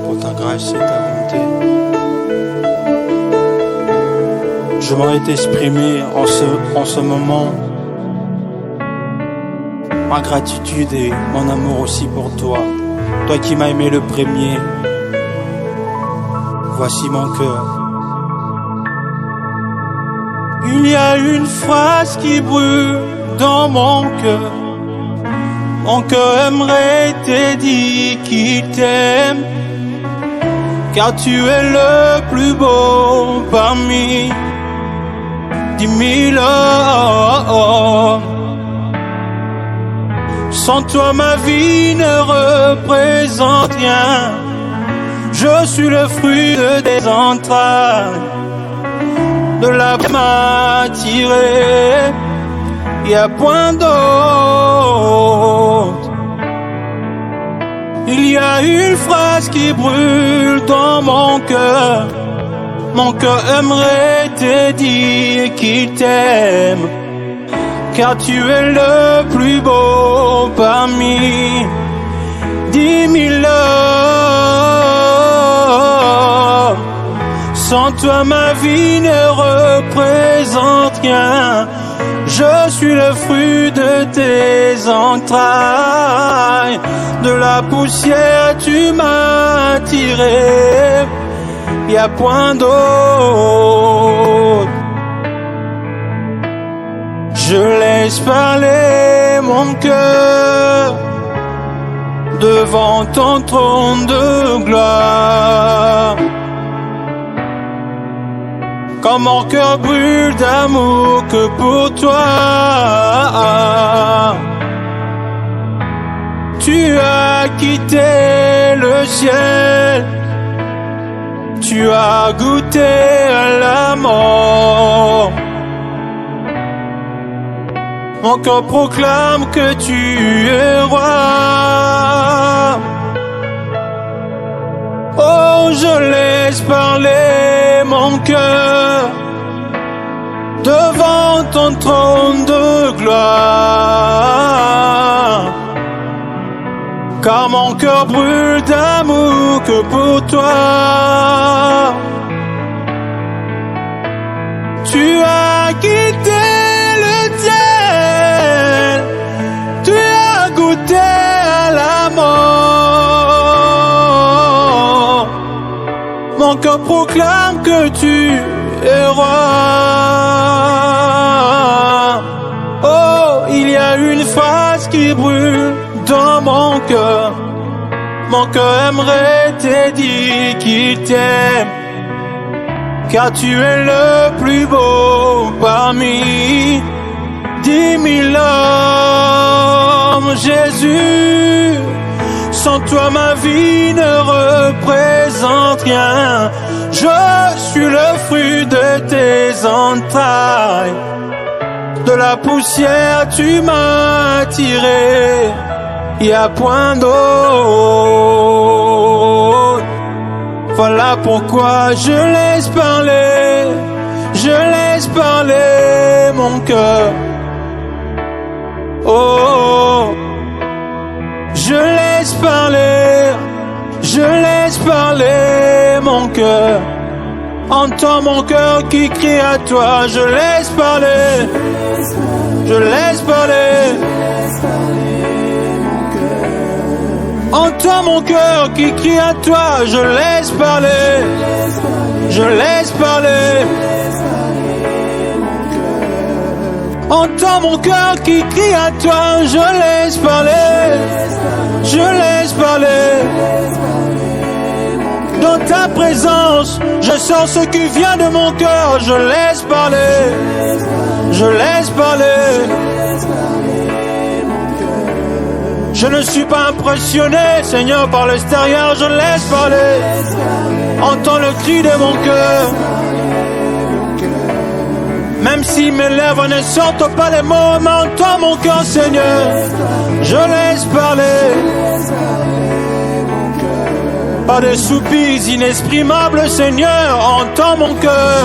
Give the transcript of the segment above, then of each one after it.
pour ta grâce et ta bonté. Je voudrais t'exprimer en ce moment ma gratitude et mon amour aussi pour toi. Toi qui m'as aimé le premier. Voici mon cœur. Il y a une phrase qui brûle dans mon cœur. Mon cœur aimerait te dire qu'il t'aime, car tu es le plus beau parmi 10 000 hommes. Sans toi ma vie ne représente rien. Je suis le fruit de tes entrailles, de la m'a tiré, y a point d'autre. Il y a une phrase qui brûle dans mon cœur. Mon cœur aimerait te dire qu'il t'aime, car tu es le plus beau parmi 10 000 hommes. Sans toi ma vie ne représente rien. Je suis le fruit de tes entrailles, de la poussière tu m'as tiré, y a point d'autre. Je laisse parler mon cœur devant ton trône de gloire. Quand mon cœur brûle d'amour que pour toi, tu as quitté le ciel, tu as goûté à la mort. Mon cœur proclame que tu es roi. Oh, je laisse parler mon cœur devant ton trône de gloire. Car mon cœur brûle d'amour que pour toi. Tu as quitté le ciel, tu as goûté à la mort. Mon cœur proclame que tu es roi. Oh, il y a une phrase qui brûle dans mon cœur. Mon cœur aimerait te dire qu'il t'aime, car tu es le plus beau parmi 10 000 hommes. Jésus, sans toi ma vie ne représente rien. Je suis le fruit de tes entrailles, de la poussière tu m'as tiré, y a point d'autre. Voilà pourquoi je laisse parler mon cœur. Oh, je laisse parler mon cœur. Entends mon cœur qui crie à toi. Je laisse parler Entends mon cœur qui crie à toi. Je laisse parler Entends mon cœur qui crie à toi. Je laisse parler Dans ta présence, je sens ce qui vient de mon cœur. Je laisse parler Je ne suis pas impressionné, Seigneur, par l'extérieur. Je laisse parler. Entends le cri de mon cœur. Même si mes lèvres ne sortent pas les mots, mais entends mon cœur, Seigneur. Je laisse parler. Pas de soupirs inexprimables, Seigneur, entends mon cœur.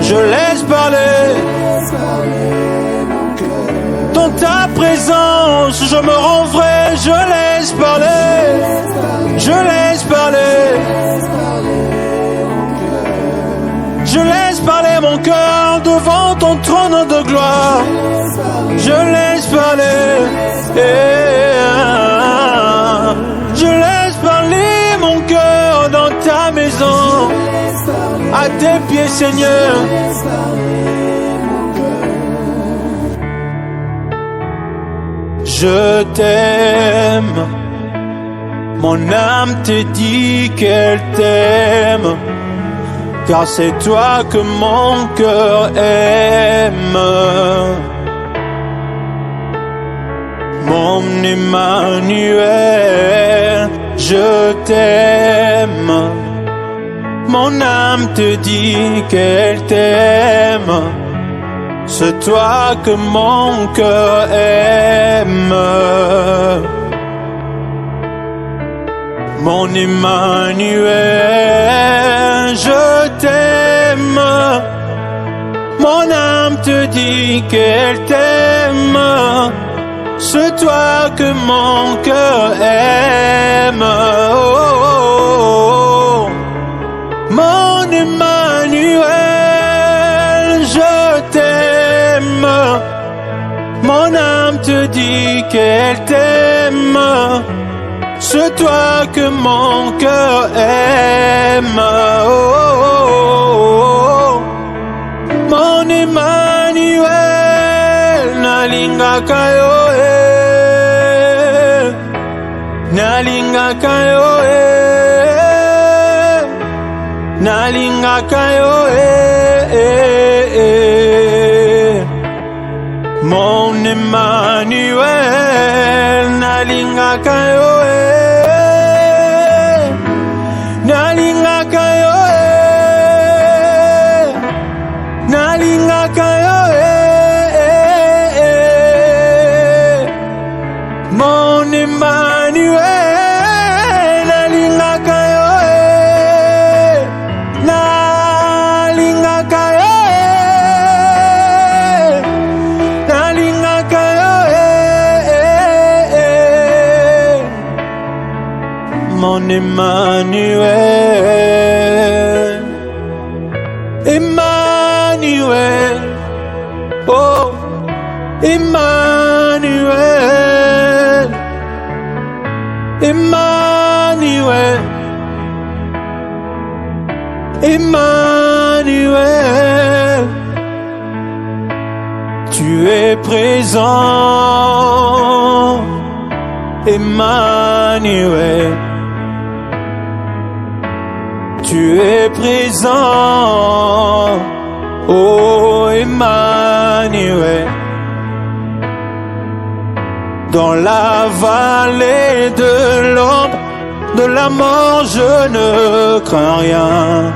Je laisse parler. Dans ta présence, je me rends vrai, je laisse parler. cœur devant ton trône de gloire. Je laisse parler, je laisse parler mon cœur dans ta maison, à tes pieds, Seigneur. Je t'aime, mon âme te dit qu'elle t'aime, car c'est toi que mon cœur aime. Mon Emmanuel, je t'aime. Mon âme te dit qu'elle t'aime. C'est toi que mon cœur aime. Mon Emmanuel, je t'aime. Mon âme te dit qu'elle t'aime. C'est toi que mon cœur aime. Oh, oh, oh. Mon Emmanuel, je t'aime. Mon âme te dit qu'elle t'aime. C'est toi que mon cœur aime. Oh, oh, oh. Mon Emmanuel, nalingaka yo. Nalingaka yo, nalingaka yo, mon Emmanuel, nalingaka yo, nalingaka yo, nalingaka yo, mon Emmanuel. Mon Emmanuel, Emmanuel, oh, Emmanuel, Emmanuel, Emmanuel, tu es présent, Emmanuel. Tu es présent, oh Emmanuel. Dans la vallée de l'ombre de la mort, je ne crains rien,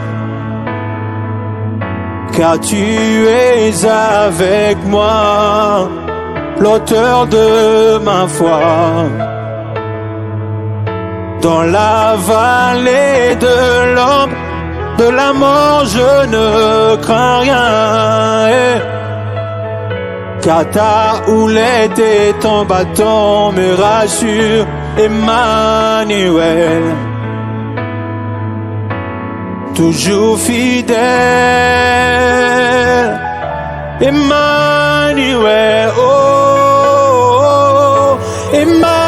car tu es avec moi, l'auteur de ma foi. Dans la vallée de l'ombre de la mort, je ne crains rien, car ta houlette et ton bâton me rassurent, Emmanuel. Toujours fidèle, Emmanuel, oh, oh, oh, Emmanuel.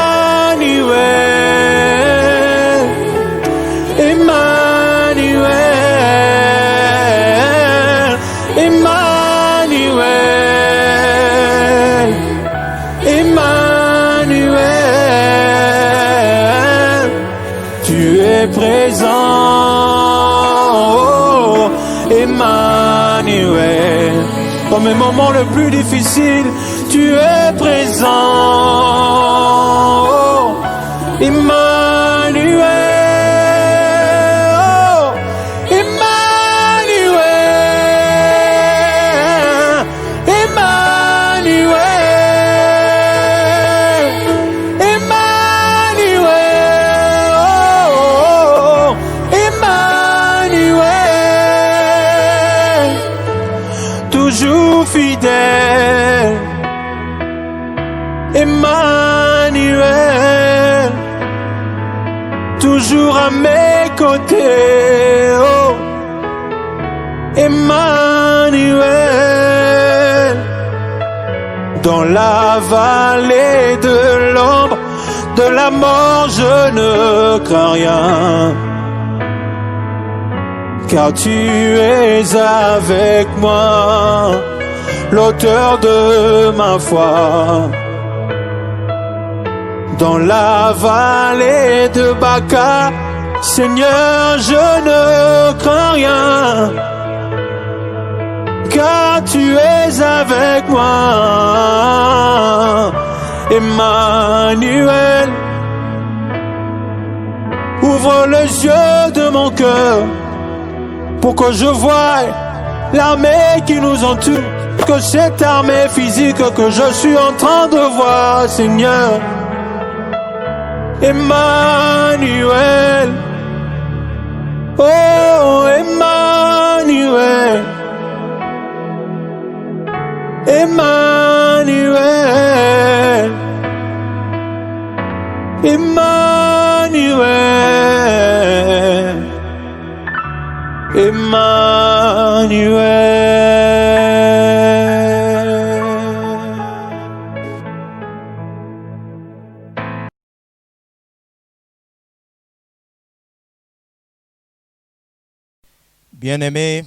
Présent, oh, Emmanuel. Dans mes moments les plus difficiles, tu es présent, oh, Emmanuel, oh, Emmanuel, Emmanuel. Toujours fidèle, Emmanuel, toujours à mes côtés, oh, Emmanuel. Dans la vallée de l'ombre de la mort, je ne crains rien, car tu es avec moi, l'auteur de ma foi. Dans la vallée de Baca, Seigneur, je ne crains rien, car tu es avec moi, Emmanuel. Ouvre les yeux de mon cœur pour que je voie l'armée qui nous entoure, que cette armée physique que je suis en train de voir, Seigneur. Emmanuel, oh Emmanuel, Emmanuel, Emmanuel, Emmanuel. Bien-aimés,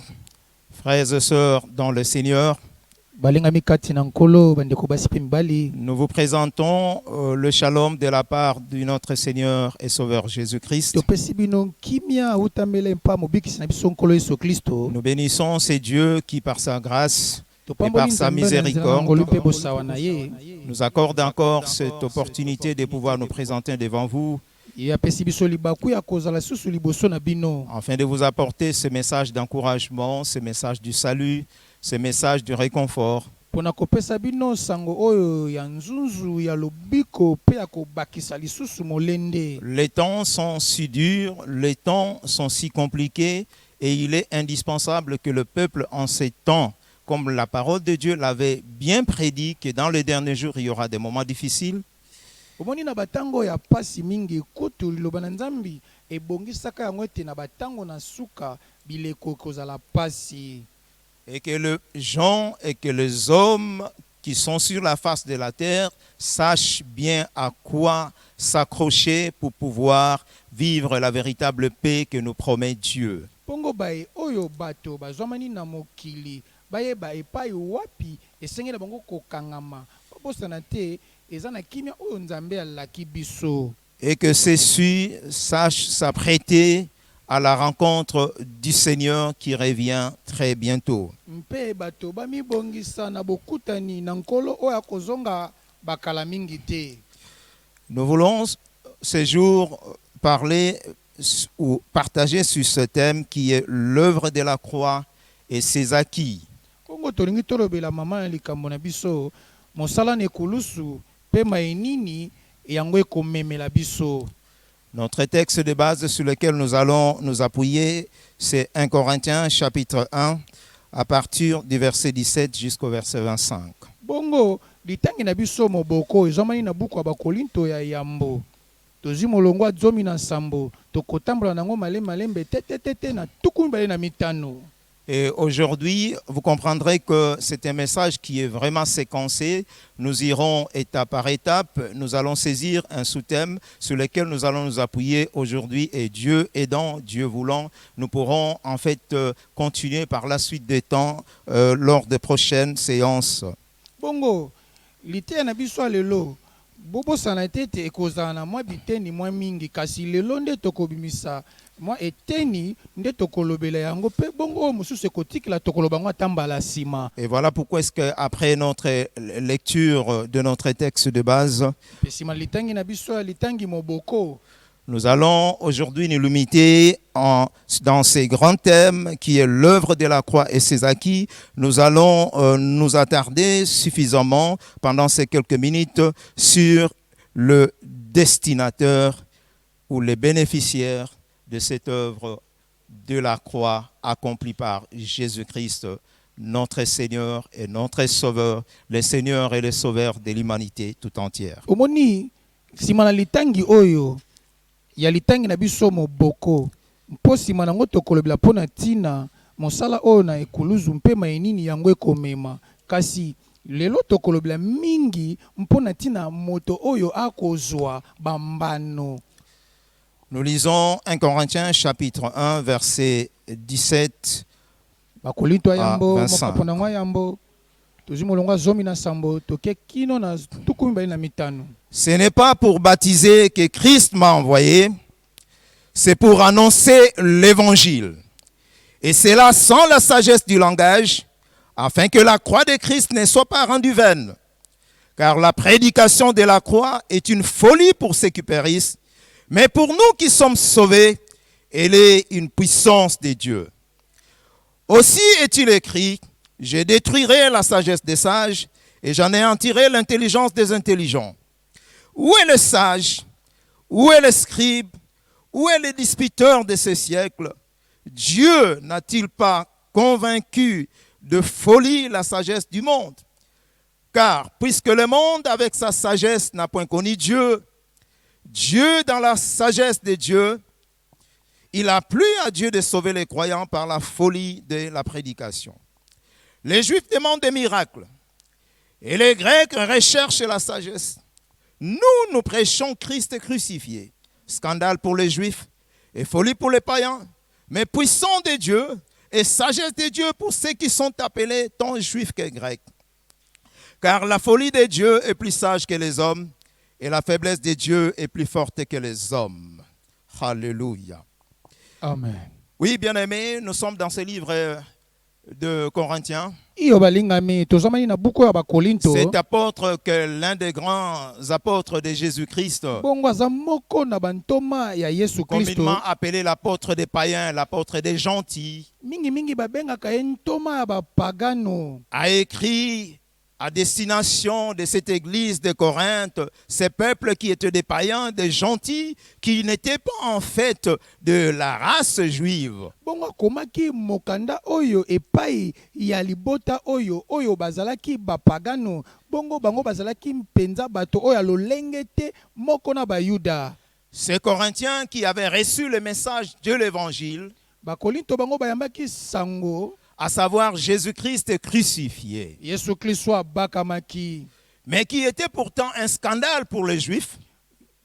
frères et sœurs dans le Seigneur, nous vous présentons le shalom de la part de notre Seigneur et Sauveur Jésus-Christ. Nous bénissons ces dieux qui, par sa grâce et par sa miséricorde, nous accorde encore cette opportunité de pouvoir nous présenter devant vous, afin de vous apporter ce message d'encouragement, ce message du salut, ce message du réconfort. Les temps sont si durs, les temps sont si compliqués, et il est indispensable que le peuple en ces temps, comme la parole de Dieu l'avait bien prédit, que dans les derniers jours il y aura des moments difficiles. Et que les gens et que les hommes qui sont sur la face de la terre sachent bien à quoi s'accrocher pour pouvoir vivre la véritable paix que nous promet Dieu. Et que ceux-ci sachent s'apprêter à la rencontre du Seigneur qui revient très bientôt. Nous voulons ce jour parler ou partager sur ce thème qui est l'œuvre de la croix et ses acquis. Notre texte de base sur lequel nous allons nous appuyer, c'est 1 Corinthiens chapitre 1, à partir du verset 17 jusqu'au verset 25. Et aujourd'hui, vous comprendrez que c'est un message qui est vraiment séquencé. Nous irons étape par étape. Nous allons saisir un sous-thème sur lequel nous allons nous appuyer aujourd'hui. Et Dieu aidant, Dieu voulant, nous pourrons en fait continuer par la suite des temps lors des prochaines séances. Bongo, l'ité na biso lelo. Bobo sanatete ekozana mwa biteni mwa mingi kasi lelo nde tokobimisa moi eteni nde tokolobela yango pe bongo mususu ekotikila tokoloba ngo atambala sima. Et voilà pourquoi est-ce que après notre lecture de notre texte de base, pesima litangi na biso litangi moboko, nous allons aujourd'hui nous limiter dans ces grands thèmes qui est l'œuvre de la croix et ses acquis. Nous allons nous attarder suffisamment pendant ces quelques minutes sur le destinateur ou les bénéficiaires de cette œuvre de la croix accomplie par Jésus-Christ, notre Seigneur et notre Sauveur, le Seigneur et le Sauveur de l'humanité tout entière. Omoni simana litangi oyo ya litangi na biso moboko mpo simana ngo tokolobela pona tina mosala oyo na ekuluzu mpe mainini yango ekomema kasi lelo tokolobela mingi mpona tina moto oyo akozwa bambano. Nous lisons 1 Corinthiens chapitre 1 verset 17 Bakolinto à yambo 25. mokapo na ngwa yambo tozimolonga zomi na sambo toke kino na tukumi bali na mitano. Ce n'est pas pour baptiser que Christ m'a envoyé, c'est pour annoncer l'évangile. Et c'est là sans la sagesse du langage, afin que la croix de Christ ne soit pas rendue vaine. Car la prédication de la croix est une folie pour ceux qui périssent, mais pour nous qui sommes sauvés, elle est une puissance de Dieu. Aussi est-il écrit, je détruirai la sagesse des sages et j'anéantirai l'intelligence des intelligents. Où est le sage? Où est le scribe? Où est le disputeur de ce siècle? Dieu n'a-t-il pas convaincu de folie la sagesse du monde? Car puisque le monde avec sa sagesse n'a point connu Dieu, Dieu dans la sagesse de Dieu, il a plu à Dieu de sauver les croyants par la folie de la prédication. Les Juifs demandent des miracles et les Grecs recherchent la sagesse. Nous prêchons Christ crucifié. Scandale pour les Juifs et folie pour les païens, mais puissant de Dieu et sagesse de Dieu pour ceux qui sont appelés tant Juifs que Grecs. Car la folie de Dieu est plus sage que les hommes et la faiblesse de Dieu est plus forte que les hommes. Alléluia. Amen. Oui, bien-aimés, nous sommes dans ce livre de Corinthiens. Iyo balingami tozamani na buku ya Bakolinto. Cet apôtre que l'un des grands apôtres de Jésus-Christ, Bongo aza moko na bantoma ya Yesu Kristo. communément appelé l'apôtre des païens, l'apôtre des gentils, Mingi babengaka ye ntoma ya bapagano. a écrit à destination de cette église de Corinthe, ces peuples qui étaient des païens, des gentils, qui n'étaient pas en fait de la race juive. Bongo akomaki mokanda oyo epai ya libota oyo bazalaki bapagano. Bongo bango bazalaki mpenza bato oyo lolenge te moko na bayuda. Ces Corinthiens qui avaient reçu le message de l'évangile, Bakolinto bango bayambaki sango à savoir Jésus-Christ crucifié, Yesu Kristo abakamaki. mais qui était pourtant un scandale pour les Juifs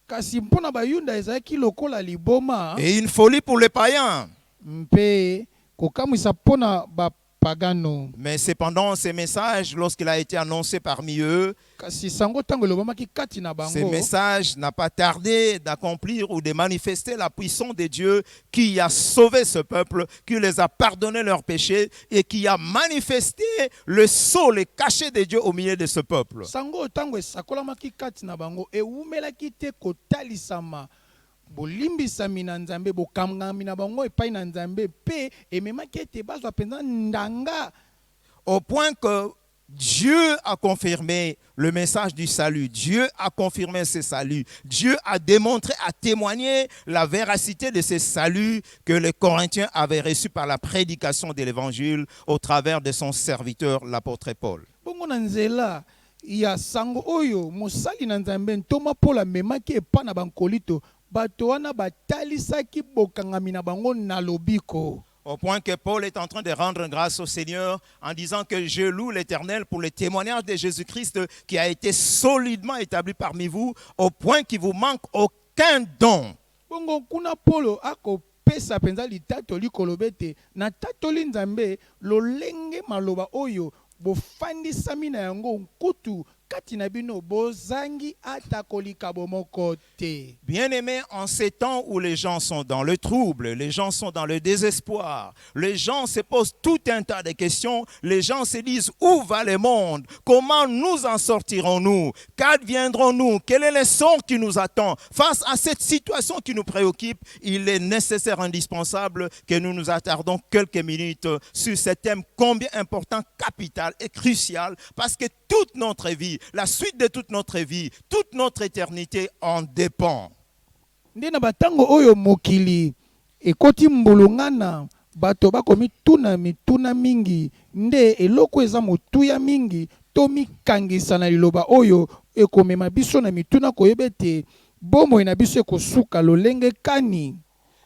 Kasi mpona bayuda ezalaki lokola liboma et une folie pour les païens. mpe kokamwisa mpona bapagano. Mais cependant, ce message, lorsqu'il a été annoncé parmi eux, Kasi sango tango elobamaki kati na ce bango. message n'a pas tardé d'accomplir ou de manifester la puissance de Dieu qui a sauvé ce peuple, qui les a pardonné leurs péchés et qui a manifesté le sceau, le cachet de Dieu au milieu de ce peuple. Sango tango esakolamaki kati na bango ewumelaki te kotalisama bolimbisami na Nzambe bokamngami na bango epai na Nzambe pe ememaki ete bazwa penza ndanga. Au point que Dieu a confirmé le message du salut. Dieu a confirmé ce salut. Dieu a démontré, a témoigné la véracité de ce salut que les Corinthiens avaient reçu par la prédication de l'évangile au travers de son serviteur, l'apôtre Paul. Bongo na nzela ya sango oyo mosali na Nzambe ntoma Paul memaki epa na bankolito bato wana batalisaki bokangami na bango na lobiko. Au point que Paul est en train de rendre grâce au Seigneur en disant que je loue l'Éternel pour le témoignage de Jésus-Christ qui a été solidement établi parmi vous, au point qu'il vous manque aucun don. Bongo kuna Polo akopesa penza litato likolobete na tatoli Nzambe lolenge maloba oyo bofandisami na yango nkutu kati na bino bozangi atakolika bomoko te. Bien-aimés, en ces temps où les gens sont dans le trouble, les gens sont dans le désespoir, les gens se posent tout un tas de questions, les gens se disent où va le monde, comment nous en sortirons-nous, qu'adviendrons-nous, quel est le sort qui nous attend. Face à cette situation qui nous préoccupe, il est nécessaire, indispensable que nous nous attardons quelques minutes sur ce thème combien important, capital et crucial, parce que toute notre vie, la suite de toute notre vie, toute notre éternité en dépend. Ndena batango oyo mokili ekoti mbulungana bato bakomi tuna mituna mingi nde eloko eza motuya mingi tomi kangisa na liloba oyo ekomema biso na mituna koyebete bomoi na biso ekosuka lolenge kani.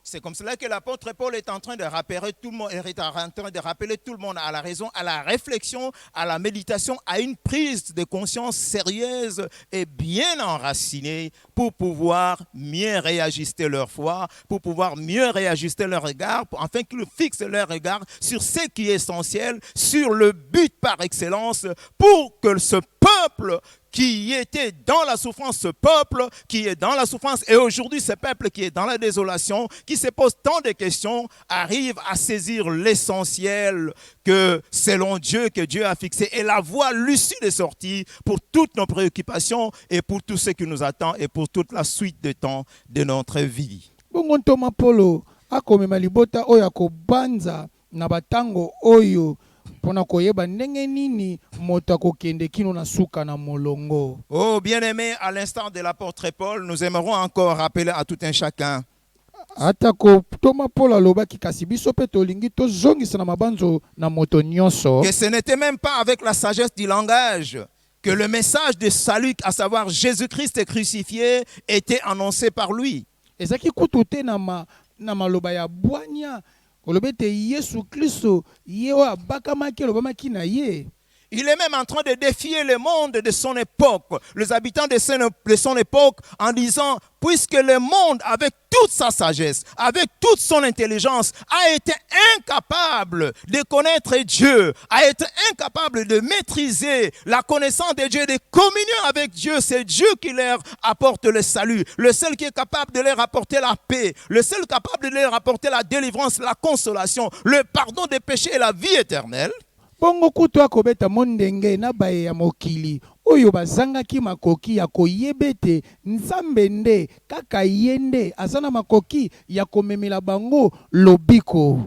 C'est comme cela que l'apôtre Paul est en train de rappeler tout le monde, est en train de rappeler tout le monde à la raison, à la réflexion, à la méditation, à une prise de conscience sérieuse et bien enracinée pour pouvoir mieux réajuster leur foi, pour pouvoir mieux réajuster leur regard, afin qu'ils fixent leur regard sur ce qui est essentiel, sur le but par excellence, pour que ce peuple qui était dans la souffrance, ce peuple qui est dans la souffrance, et aujourd'hui ce peuple qui est dans la désolation, qui se pose tant de questions, arrive à saisir l'essentiel que selon Dieu, que Dieu a fixé, et la voie, l'issue de sortie pour toutes nos préoccupations et pour tout ce qui nous attend et pour toute la suite de temps de notre vie. Bongo Thomas Polo akomema libota oyo akobanza na batango oyo pona koyeba ndenge nini moto akokende kino na suka na molongo. Oh bien-aimé, à l'instant de l'apôtre Paul, nous aimerons encore rappeler à tout un chacun Atako Thomas Paul alobaki kasi biso pe tolingi tozongisa na mabanzo na moto nyonso que ce n'était même pas avec la sagesse du langage que le message de salut, à savoir Jésus-Christ crucifié, était annoncé par lui. ezaki kutu te na maloba ya bwanya koloba ete Yesu Kristo ye oyo abakamaki alobamaki na ye. Il est même en train de défier le monde de son époque, les habitants de son époque, en disant, puisque le monde, avec toute sa sagesse, avec toute son intelligence, a été incapable de connaître Dieu, a été incapable de maîtriser la connaissance de Dieu, de communier avec Dieu, c'est Dieu qui leur apporte le salut, le seul qui est capable de leur apporter la paix, le seul capable de leur apporter la délivrance, la consolation, le pardon des péchés et la vie éternelle. Bongo kutu akobeta mondenge na baye ya mokili oyo bazangaki makoki ya koyebete nzambe nde kaka yende azana makoki ya komemela bango lobiko.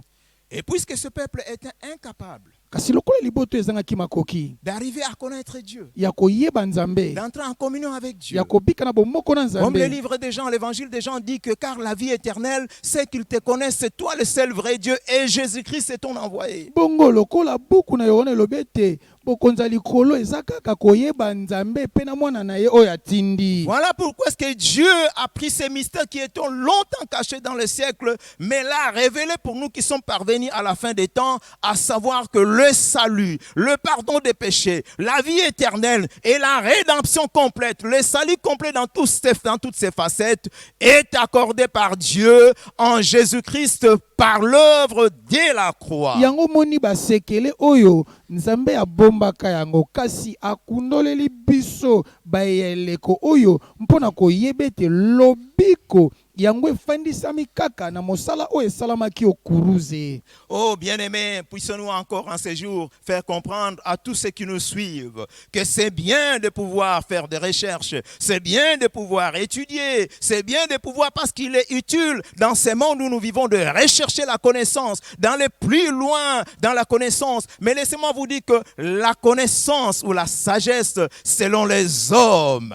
Et puisque ce peuple était incapable kasi lokola liboto ezangaki makoki d'arriver à connaître Dieu, ya koyeba nzambe, d'entrer en communion avec Dieu, ya kobika na bomoko na comme nzambe. le livre des gens, l'évangile des gens dit que car la vie éternelle, c'est qu'ils te connaissent, c'est toi le seul vrai Dieu et Jésus-Christ c'est ton envoyé. Bongo lokola buku na yone lobete bokonza likolo ezakaka koyeba nzambe pe na mwana na ye oyo atindi. Voilà pourquoi est-ce que Dieu a pris ces mystères qui étaient longtemps cachés dans le siècle, mais l'a révélé pour nous qui sommes parvenus à la fin des temps, à savoir que le salut, le pardon des péchés, la vie éternelle et la rédemption complète, le salut complet dans toutes ses facettes est accordé par Dieu en Jésus-Christ par l'œuvre de la croix. Yango moni basekele oyo nzambe abombaka yango kasi akundoleli biso bayeleko oyo mpona koyebete lobiko yango efandisami kaka na mosala oyo esalamaki okuruze. Oh bien-aimés, puissons-nous encore en ces jours faire comprendre à tous ceux qui nous suivent que c'est bien de pouvoir faire des recherches, c'est bien de pouvoir étudier, c'est bien de pouvoir, parce qu'il est utile dans ce monde où nous vivons, de rechercher la connaissance, d'aller plus loin dans la connaissance. Mais laissez-moi vous dire que la connaissance ou la sagesse selon les hommes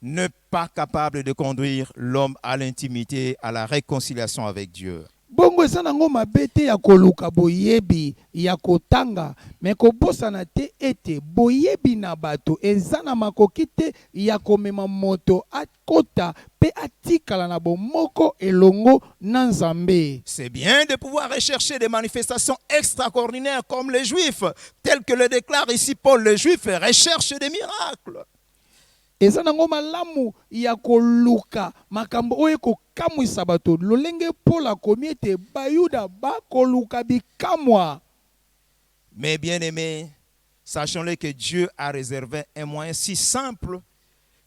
n'est pas capable de conduire l'homme à l'intimité, à la réconciliation avec Dieu. Bongo eza nango mabe te ya koluka boyebi ya kotanga me kobosana te ete boyebi na bato eza na makoki te ya komema moto akota pe atikala na bomoko elongo na nzambe. C'est bien de pouvoir rechercher des manifestations extraordinaires comme les Juifs, tels que le déclare ici Paul. Les Juifs recherchent des miracles. Eza nango malamu ya koluka makambo oyo kokamwisa bato lolenge Paul akomi ete bayuda bakoluka bikamwa. Mais bien aimés, sachons-le que Dieu a réservé un moyen si simple,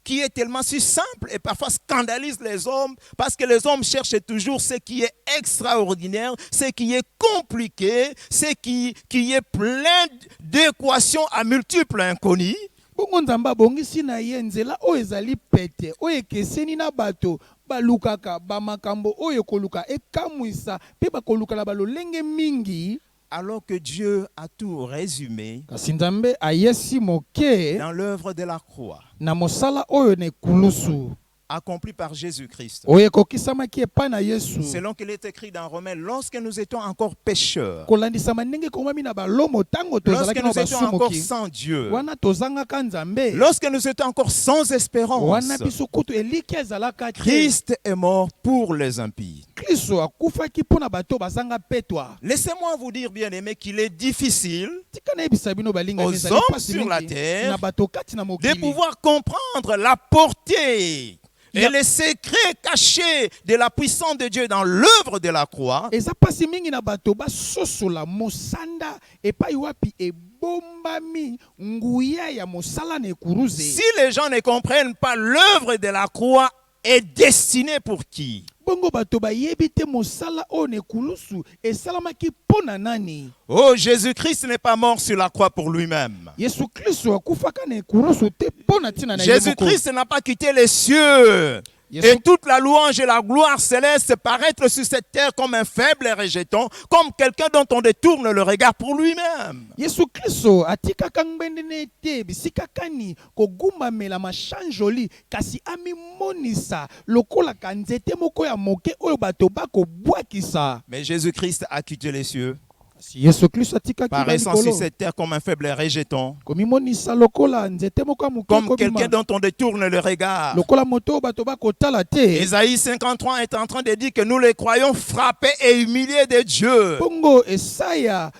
qui est tellement si simple et parfois scandalise les hommes, parce que les hommes cherchent toujours ce qui est extraordinaire, ce qui est compliqué, ce qui est plein d'équations à multiples inconnues. Bongo nzamba bongisi na ye nzela oyo ezali pete oyo ekeseni na bato balukaka bamakambo oyo koluka ekamwisa pe bakoluka na balolenge mingi. Alors que Dieu a tout résumé kasi nzambe ayesi moke dans l'œuvre de la croix. Na mosala oyo ne kulusu. accompli par Jésus-Christ. oyo ekokisamaki epai na Yesu Selon qu'il est écrit dans Romains, lorsque nous étions encore pécheurs, kolandisama ndenge ekomami na balomo ntango lorsque tozalaki na nous étions encore basumuki sans Dieu, wana tozangaka nzambe lorsque nous étions encore sans espérance, wana biso kutu eliki ezalaka te Christ est mort pour les impies. Kristo akufaki mpo na bato bazanga petwa. Laissez-moi vous dire, bien-aimés, qu'il est difficile tika nayebisa bino balingami aux ezali hommes mpasi sur la mingi terre na bato kati na de mokili pouvoir comprendre la portée et les secrets cachés de la puissance de Dieu dans l'œuvre de la croix. eza mpasi mingi na bato basosola mosanda epai wapi ebombami nguya ya mosala na ekuruze. Si les gens ne comprennent pas l'œuvre de la croix est destinée pour qui? Bongo bato bayebi te mosala oyo na ekulusu esalamaki mpo na nani. Oh, Jésus-Christ n'est pas mort sur la croix pour lui-même. Yesu Kristo akufaka na ekulusu te mpo na ntina na ye moko. Jésus-Christ n'a pas quitté les cieux. Et toute la louange et la gloire céleste paraître sur cette terre comme un faible rejeton, comme quelqu'un dont on détourne le regard pour lui-même. Yesu Kristo atikaka ngbendene te bisika kani kogumbamela mashanjoli kasi amimonisa lokola kanzete moko ya moke oyo bato bakobwakisa. Mais Jésus-Christ a quitté les cieux, Si Yesu Kristo atikaki paraissant sur balikolo cette terre comme un faible rejeton, komimonisa lokola nzete moko ya moke comme ekobima. quelqu'un dont on détourne le regard. Lokola moto oyo bato bakotala te. Ésaïe 53 est en train de dire que nous les croyons frappés et humiliés de Dieu. Bongo Esaya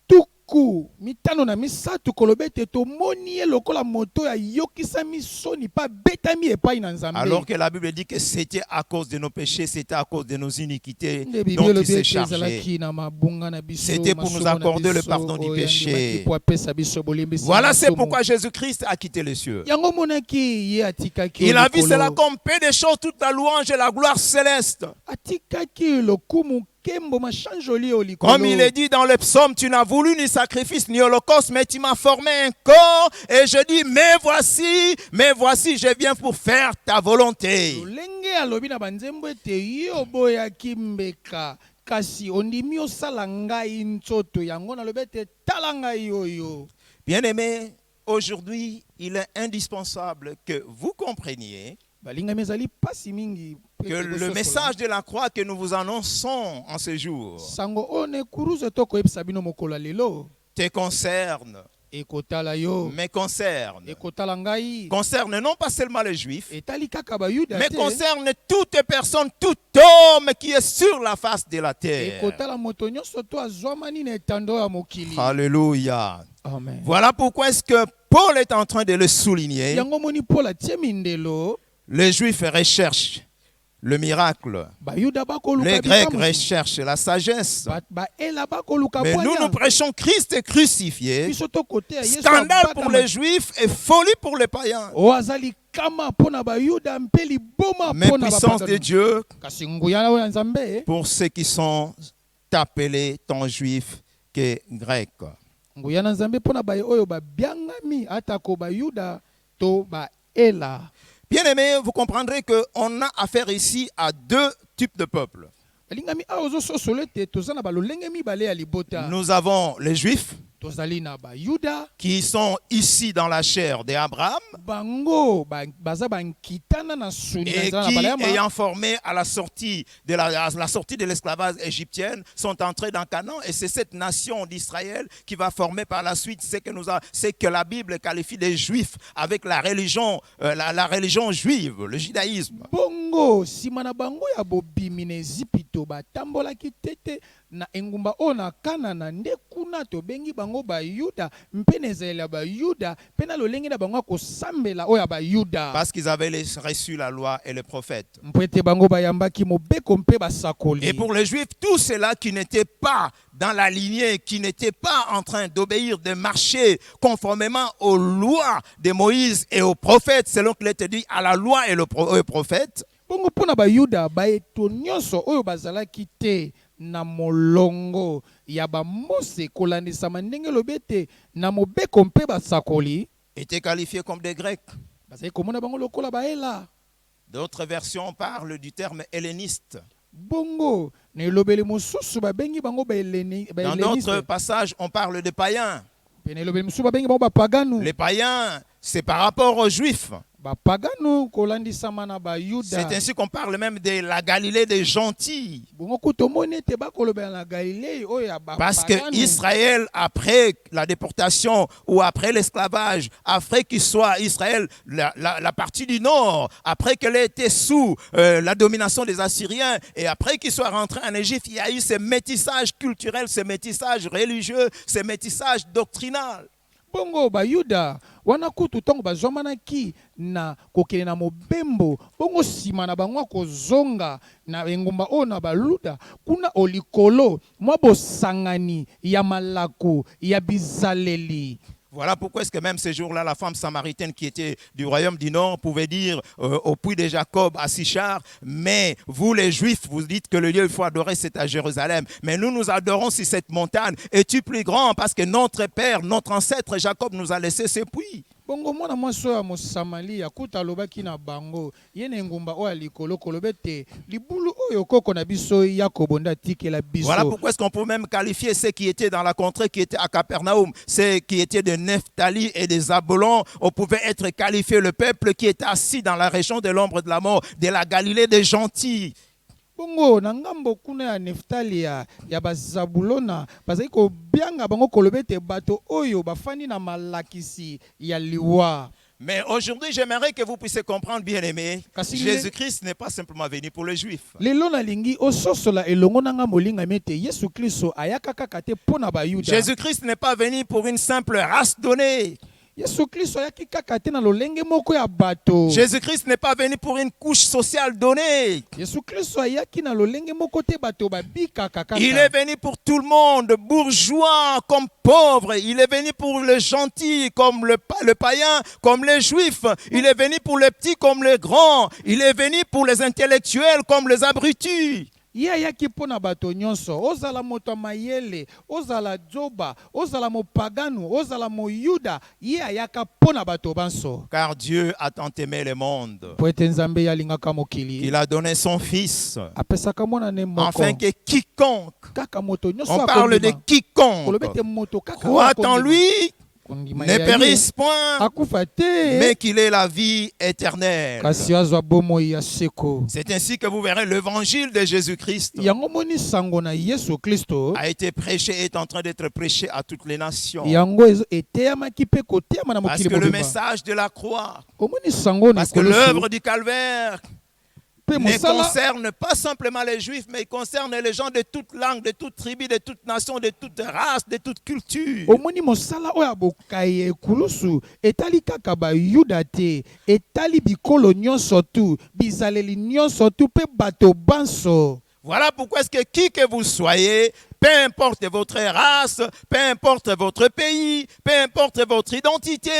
tuku mitano na misatu kolobe te tomoni ye lokola moto ya yokisami soni pa betami epai na nzambe. Alors que la Bible dit que c'était à cause de nos péchés, c'était à cause de nos iniquités Nde Bible dont il elobi s'est ete chargé. ezalaki na mabunga na biso, C'était pour nous masumu na accorder le biso, pardon du oyo péché. andimaki po apesa biso bolimbisi na Voilà, c'est masumu. pourquoi Jésus-Christ a quitté les cieux. Yango monaki ye atikaki Il a vu likolo. cela comme peu de choses, toute la louange et la gloire céleste. Atikaki lokumu kembo machanjoli o likolo. Comme il est dit dans le psaume, tu n'as voulu ni sacrifice ni holocauste, mais tu m'as formé un corps. Et je dis, mais voici, je viens pour faire ta volonté. Lolenge alobi na banzembo ete yo boyaki mbeka kasi ondimi osala ngai nzoto yango nalobi ete tala ngai oyo. Bien-aimés, aujourd'hui, il est indispensable que vous compreniez Balingami ezali pasi mingi que le message de la croix que nous vous annonçons en ce jour sango one kuruze to koyebisa bino mokolo ya lelo te concerne, ekotala yo mais concerne. ekotala ngai Concerne non pas seulement les Juifs, etali kaka bayuda mais te concerne toute personne, tout homme qui est sur la face de la terre. ekotala moto nyonso to azwamani na etando ya mokili. Alléluia. Amen. Voilà pourquoi est-ce que Paul est en train de le souligner. Yango moni Paul atie mindelo Les Juifs recherchent le miracle. bayuda bakoluka Les Grecs bikamwa. recherchent la sagesse. Baela bakoluka Mais nous, nous bwanya. prêchons Christ crucifié. Biso to kote ya Yesu Scandale pour abakama. les Juifs et folie pour les païens. O azali kama pona bayuda mpe liboma Mais pona puissance de Dieu kasi nguya oyo ya nzambe pour ceux qui sont appelés tant juifs que grecs. nguya na nzambe pona baye oyo babiangami atako bayuda to baela. Bien-aimés, vous comprendrez qu'on a affaire ici à deux types de peuples. balingami awa ozososolo ete toza na balolenge mibale ya libota. Nous avons les Juifs tozali na bayuda qui sont ici dans la chair d'Abraham bango baza bankitana na suni na et nzambe na qui, balayama. ayant formé à la sortie de l'esclavage égyptienne, sont entrés dans Canaan. Et c'est cette nation d'Israël qui va former par la suite ce que la Bible qualifie des Juifs avec la religion juive, le judaïsme. Bongo sima na bango ya bobimi na Ezipito batambolaki tete na engumba oyo na Kanana nde kuna tobengi bango bayuda mpe na Israeli ya bayuda mpe na lolenge na bango ya kosambela oyo ya bayuda Parce qu'ils avaient reçu la loi et les prophètes. mpo ete bango bayambaki mobeko mpe basakoli. Et pour les Juifs, tous ceux-là qui n'étaient pas dans la lignée, qui n'étaient pas en train d'obéir, de marcher conformément aux lois de Moïse et aux prophètes, selon qu'il était dit à la loi et aux prophètes, bongo mpona bayuda baeto nyonso oyo bazalaki te na molongo ya bamose kolandisama ndenge lobi ete na mobeko mpe basakoli étaient qualifiés comme des Grecs. bazali komona bango lokola baela. D'autres versions parlent du terme helléniste. Bongo na elobeli mosusu babengi bango Dans d'autres passages, on parle de païens. pe na elobeli mosusu babengi bango bapaganu. Les païens, c'est par rapport aux Juifs. bapagano kolandisama na bayuda. C'est ainsi qu'on parle même de la Galilée des gentils. Bongo kutomoni te bakolobela na Galilée oyo ya Parce que bapagano. Israël, après la déportation ou après l'esclavage, après qu'il soit Israël, la partie du nord, après qu'elle ait été sous la domination des Assyriens et après qu'il soit rentré en Égypte, il y a eu ce métissage culturel, ce métissage religieux, ce métissage doctrinal. Bongo bayuda wana kutu tongo bazomanaki na kokele na mobembo bongo sima na bango kozonga na engumba o na baluda kuna olikolo mwa bosangani ya malaku ya bizaleli. Voilà pourquoi est-ce que même ce jour-là, la femme samaritaine qui était du royaume du Nord pouvait dire au puits de Jacob à Sichar, mais vous les Juifs, vous dites que le lieu où il faut adorer, c'est à Jérusalem. Mais nous adorons sur cette montagne. Es-tu plus grand parce que notre père, notre ancêtre Jacob nous a laissé ce puits? Bongo mwana mwasi oyo ya mosamali akuta alobaki na bango ye na engumba oyo ya likolo kolobe te libulu oyo koko na biso ya kobonda tikela biso. Voilà pourquoi est-ce qu'on peut même qualifier ceux qui étaient dans la contrée, qui étaient à Capernaum, ceux qui étaient de Nephtali et des Zabulon, on pouvait être qualifié le peuple qui était assis dans la région de l'ombre de la mort, de la Galilée des gentils. Bongo na ngambo kuna ya Neftali ya bazabulona bazali ko bianga bango kolobete bato oyo bafani na malakisi ya liwa. Mais aujourd'hui, j'aimerais que vous puissiez comprendre, bien aimé, Kasi Jésus-Christ n'est pas simplement venu pour les Juifs. Lelo na lingi ososola elongo nanga molinga mete Yesu Kristo ayaka kaka te pona bayuda. Jésus-Christ n'est pas venu pour une simple race donnée. Jésus-Christ ayaki kaka te na lolenge moko ya bato. Jésus-Christ n'est pas venu pour une couche sociale donnée. Jésus-Christ ayaki na lolenge moko te bato babika kaka. Il est venu pour tout le monde, bourgeois comme pauvres. Il est venu pour les gentils comme le païen, comme les juifs. Il est venu pour les petits comme les grands. Il est venu pour les intellectuels comme les abrutis. Ye ayaki pona bato nyonso ozala moto mayele ozala joba ozala mopagano ozala moyuda ye ayaka pona bato banso. Car Dieu a tant aimé le monde. Po ete nzambe yalingaka mokili. Il a donné son fils. Apesaka mwana ne moko. Afin que quiconque, Kaka moto nyonso on parle de quiconque, kolobete moto kaka croit en lui, ne périsse point, akufa te mais qu'il ait la vie éternelle. kasi azwa bomoi ya seko. C'est ainsi que vous verrez l'évangile de Jésus-Christ Yango moni sango na Yesu Kristo a été prêché et est en train d'être prêché à toutes les nations. yango eteyamaki pe koteyama na Parce mokili que le mobimba. message de la croix, Omoni sango na parce que l'œuvre du calvaire pe ne mosala concerne pas simplement les Juifs, mais il concerne les gens de toute langue, de toute tribu, de toute nation, de toute race, de toute culture. omoni mosala oyo abokai ekulusu etali kaka bayuda te etali bikolo nyonso tu bizaleli nyonso tu pe bato banso. Voilà pourquoi est-ce que qui que vous soyez, peu importe votre race, peu importe votre pays, peu importe votre identité,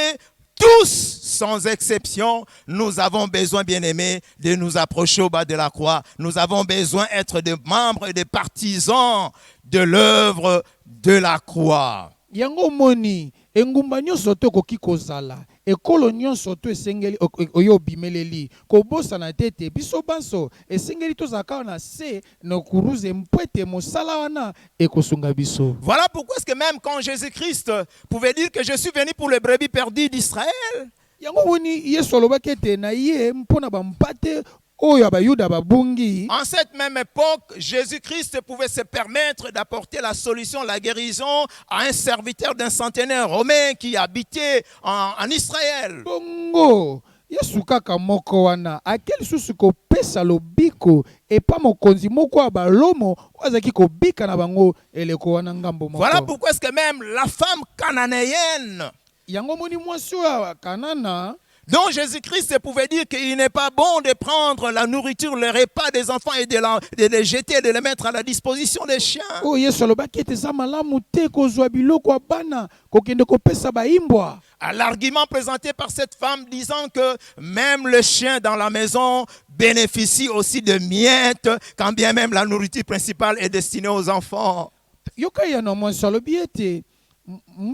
tous, sans exception, nous avons besoin, bien-aimés, de nous approcher au bas de la croix. Nous avons besoin d'être des membres et des partisans de l'œuvre de la croix. Yango moni engumba nyonso to koki kozala ekolo nyonso to esengeli oyo bimeleli kobosana tete biso banso esengeli tozaka na se no kuruze mpwete mosala wana ekosunga biso. Voilà pourquoi est-ce que même quand Jésus-Christ pouvait dire que je suis venu pour les brebis perdues d'Israël, Yango moni Yesu alobaki ete na ye mpona bampate oyo abayuda babungi. en cette même époque, Jésus-Christ pouvait se permettre d'apporter la solution, la guérison à un serviteur d'un centenaire romain qui habitait en Israël. Bongo Yesu kaka moko wana akeli susu kopesa lobiko epa mokonzi moko ya balomo azaki kobika na bango eleko wana ngambo moko. Voilà pourquoi est-ce que même la femme cananéenne, Yango moni mwasi oyo ya Kanana dont Jésus-Christ pouvait dire qu'il n'est pas bon de prendre la nourriture, le repas des enfants et de les jeter, de les mettre à la disposition des chiens. oyo Yesu alobaki ete eza malamu te kozwa biloko ya bana kokende kopesa baimbwa. À l'argument présenté par cette femme disant que même le chien dans la maison bénéficie aussi de miettes, quand bien même la nourriture principale est destinée aux enfants. Yoka ya na mwasi alobi ete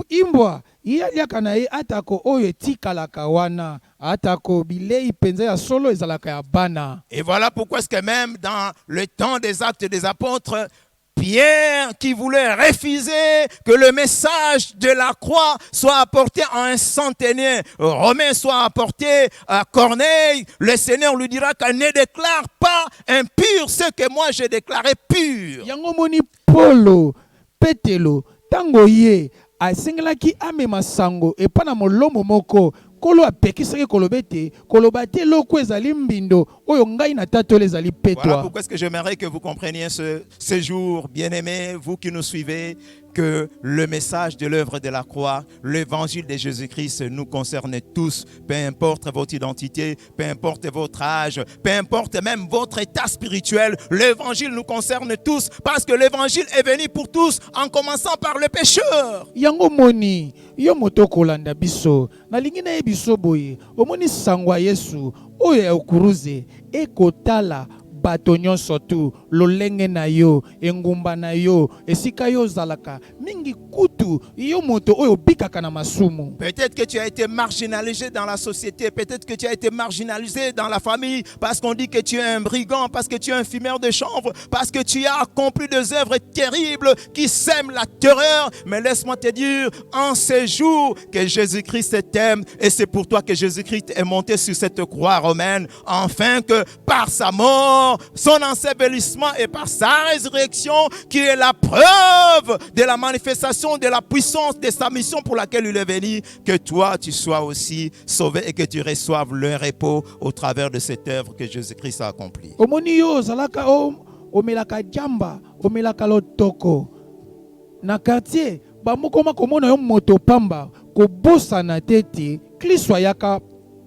imbwa iyaliaka na ye atako oyo etikalaka wana atako bilei penza ya solo ezalaka ya bana. Et voilà pourquoi est-ce que même dans le temps des actes des apôtres, Pierre qui voulait refuser que le message de la croix soit apporté à un centenier romain, soit apporté à Corneille, le Seigneur lui dira qu'elle ne déclare pas impur ce que moi j'ai déclaré pur. Yango moni Polo, Petelo, tango ye, asengelaki amema sango, et pas na molomo moko, kolo apekisaki kolobete, kolobate loko ezali mbindo, oyo ngai na tatole ezali petwa. Voilà pourquoi est-ce que j'aimerais que vous compreniez ce jour, bien-aimés, vous qui nous suivez, que le message de l'œuvre de la croix, l'évangile de Jésus-Christ nous concerne tous, peu importe votre identité, peu importe votre âge, peu importe même votre état spirituel, l'évangile nous concerne tous parce que l'évangile est venu pour tous en commençant par le pécheur. Yango moni, yo moto kolanda biso, na lingi na biso boye, omoni sangwa Yesu, oyo ya okuruze, ekotala, bato nyonso tu lolenge na yo engumba na yo esika yo zalaka mingi kutu yo moto oyo bikaka na masumu. Peut-être que tu as été marginalisé dans la société, peut-être que tu as été marginalisé dans la famille parce qu'on dit que tu es un brigand, parce que tu es un fumeur de chanvre, parce que tu as accompli des œuvres terribles qui sèment la terreur. Mais laisse-moi te dire en ces jours que Jésus-Christ t'aime et c'est pour toi que Jésus-Christ est monté sur cette croix romaine afin que par sa mort, son ensevelissement et par sa résurrection, qui est la preuve de la manifestation de la puissance de sa mission pour laquelle il est venu, que toi tu sois aussi sauvé et que tu reçoives le repos au travers de cette œuvre que Jésus-Christ a accomplie. Omoni yo zalaka omelaka jamba, omelaka lotoko na quartier bamokoma komona yo moto pamba kobosa na tete Kristo ayaka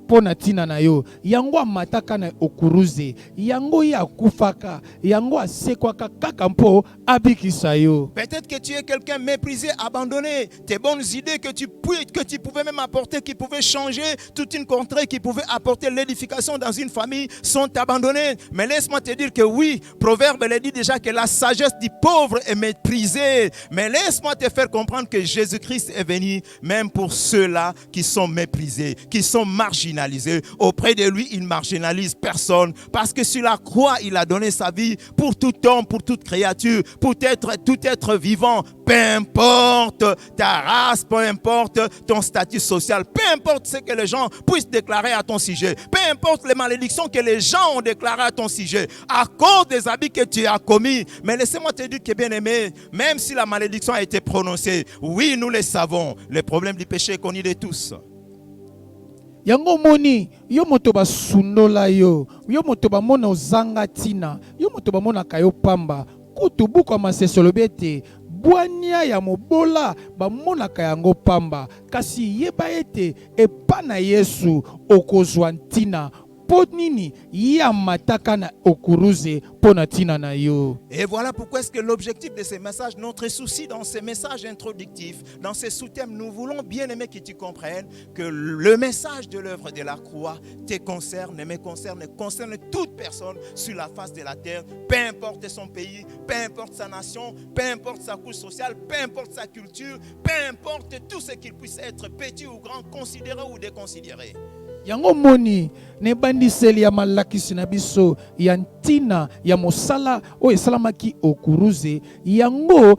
pona tina na yo yango amataka na okuruze yango ya kufaka yango asekwaka kaka mpo abikisa yo. Peut-être que tu es quelqu'un méprisé, abandonné. Tes bonnes idées que tu pouvais même apporter, qui pouvaient changer toute une contrée, qui pouvaient apporter l'édification dans une famille, sont abandonnées. Mais laisse-moi te dire que oui, Proverbe le dit déjà que la sagesse du pauvre est méprisée. Mais laisse-moi te faire comprendre que Jésus-Christ est venu même pour ceux-là qui sont méprisés, qui sont marginalisés. Auprès de lui, il ne marginalise personne parce que sur la croix, il a donné sa vie pour tout homme, pour toute créature, pour tout être vivant. Peu importe ta race, peu importe ton statut social, peu importe ce que les gens puissent déclarer à ton sujet, peu importe les malédictions que les gens ont déclarées à ton sujet, à cause des habits que tu as commis. Mais laissez-moi te dire que bien aimé, même si la malédiction a été prononcée, oui, nous le savons, le problème du péché est connu de tous. Yango moni, yo moto ba sundola yo moto ba mona ozanga tina, yo moto ba mona kayo pamba, kutu buko masesolobete, bwania ya mobola ba mona kayango pamba, kasi yeba ete epa na Yesu okozwa ntina. Ponini ya mataka na okuruze pona tina na yo. Et voilà pourquoi est-ce que l'objectif de ces messages, notre souci dans ces messages introductifs, dans ces sous-thèmes, nous voulons bien aimer que tu comprennes que le message de l'œuvre de la croix te concerne, me concerne, concerne toute personne sur la face de la terre, peu importe son pays, peu importe sa nation, peu importe sa couche sociale, peu importe sa culture, peu importe tout ce qu'il puisse être, petit ou grand, considéré ou déconsidéré. Yango moni ne bandiseli ya malakisi na biso ya ntina ya mosala o esalamaki okuruze yango